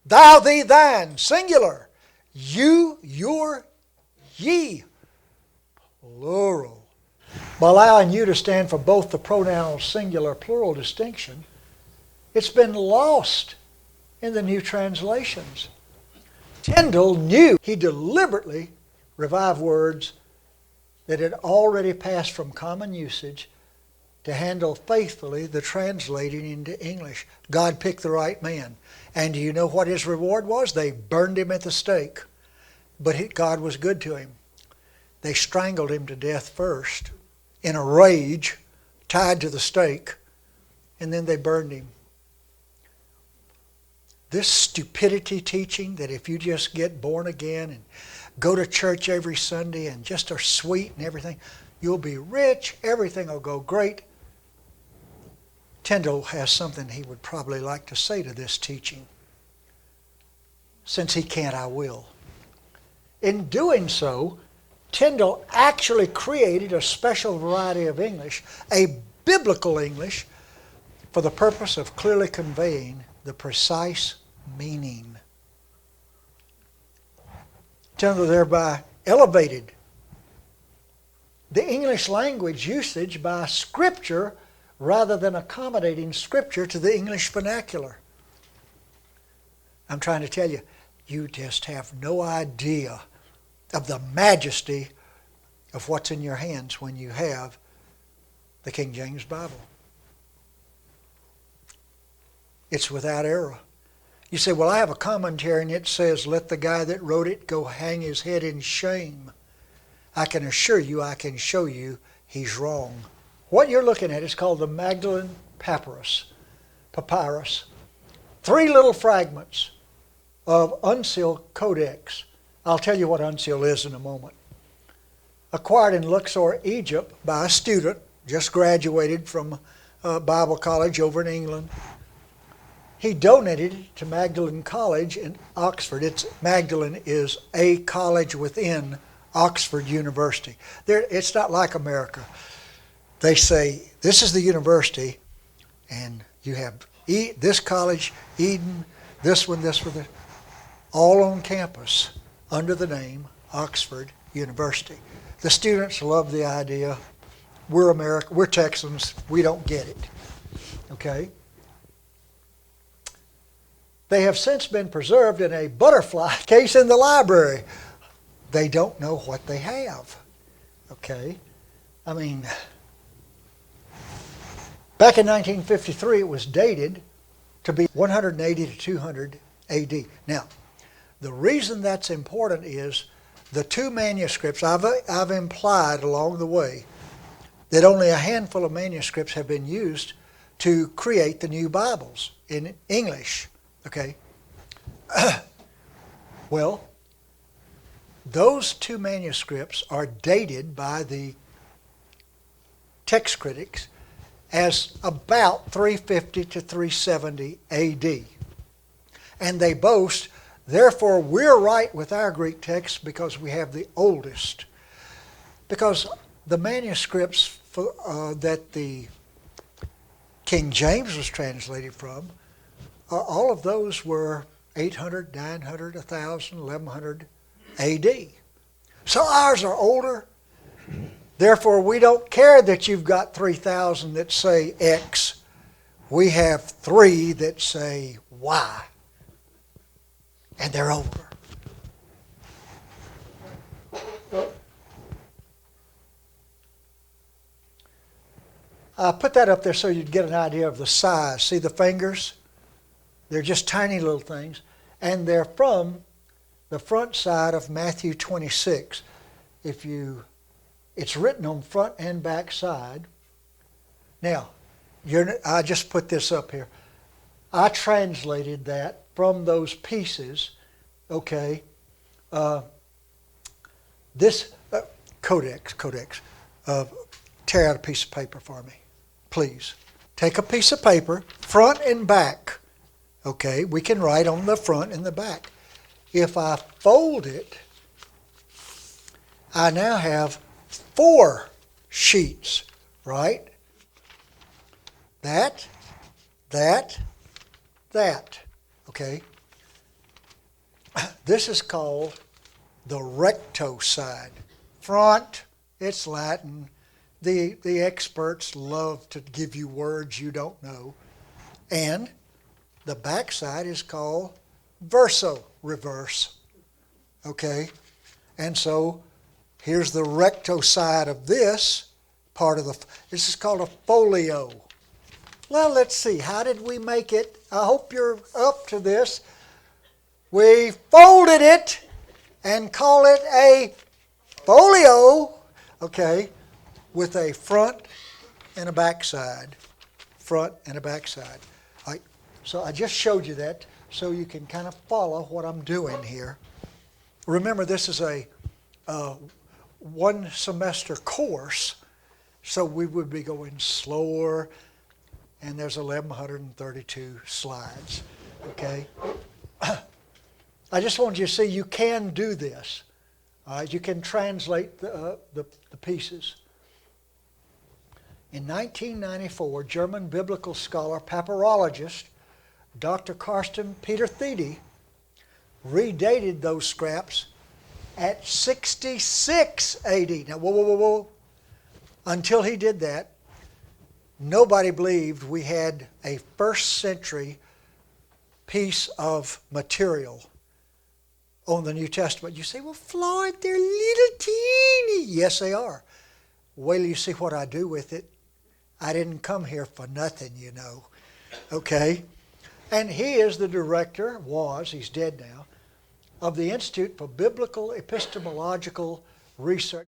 Thou, thee, thine, singular. You, your, ye, plural. By allowing you to stand for both the pronoun singular plural distinction, it's been lost in the new translations. Tyndale knew. He deliberately revived words that had already passed from common usage to handle faithfully the translating into English. God picked the right man. And do you know what his reward was? They burned him at the stake. But God was good to him. They strangled him to death first, in a rage, tied to the stake, and then they burned him. This stupidity teaching that if you just get born again and go to church every Sunday and just are sweet and everything, you'll be rich, everything will go great. Tyndale has something he would probably like to say to this teaching. Since he can't, I will. In doing so, Tyndale actually created a special variety of English, a biblical English, for the purpose of clearly conveying the precise meaning. Tyndale thereby elevated the English language usage by Scripture rather than accommodating Scripture to the English vernacular. I'm trying to tell you, you just have no idea of the majesty of what's in your hands when you have the King James Bible. It's without error. You say, well, I have a commentary and it says, let the guy that wrote it go hang his head in shame. I can assure you, I can show you, he's wrong. What you're looking at is called the Magdalen Papyrus. 3 little fragments of uncial codex. I'll tell you what uncial is in a moment. Acquired in Luxor, Egypt by a student, just graduated from Bible college over in England. He donated it to Magdalen College in Oxford. Magdalen is a college within Oxford University. It's not like America. They say, this is the university, and you have this college, Eden, this one, all on campus under the name Oxford University. The students love the idea. We're Texans. We don't get it. Okay? They have since been preserved in a butterfly case in the library. They don't know what they have. Okay? I mean, back in 1953, it was dated to be 180 to 200 AD. Now, the reason that's important is the 2 manuscripts, I've implied along the way that only a handful of manuscripts have been used to create the new Bibles in English. Okay? Well, those 2 manuscripts are dated by the text critics as about 350 to 370 AD. And they boast, therefore we're right with our Greek text because we have the oldest. Because the manuscripts that the King James was translated from, all of those were 800, 900, 1000, 1100 AD. So ours are older. Therefore, we don't care that you've got 3,000 that say X. We have 3 that say Y. And they're older. I put that up there so you'd get an idea of the size. See the fingers? They're just tiny little things. And they're from the front side of Matthew 26. It's written on front and back side. Now, I just put this up here. I translated that from those pieces. Okay. This codex. Tear out a piece of paper for me, please. Take a piece of paper, front and back. Okay, we can write on the front and the back. If I fold it, I now have 4 sheets, right? That. Okay. This is called the recto side. Front, it's Latin. The experts love to give you words you don't know. And the back side is called verso, reverse. Okay? And so here's the recto side of this part of this is called a folio. Well, let's see. How did we make it? I hope you're up to this. We folded it and call it a folio, okay, with a front and a back side. Front and a back side. All right, so I just showed you that so you can kind of follow what I'm doing here. Remember, this is a one semester course, so we would be going slower, and there's 1,132 slides, okay? I just want you to see you can do this. All right, you can translate the pieces. In 1994, German biblical scholar, papyrologist, Dr. Karsten Peter Thiede, redated those scraps at 66 AD. Now, whoa. Until he did that, nobody believed we had a first century piece of material on the New Testament. You say, well, Floyd, they're little teeny. Yes, they are. Wait till you see what I do with it. I didn't come here for nothing, you know. Okay? And he is the director, he's dead now, of the Institute for Biblical Epistemological Research.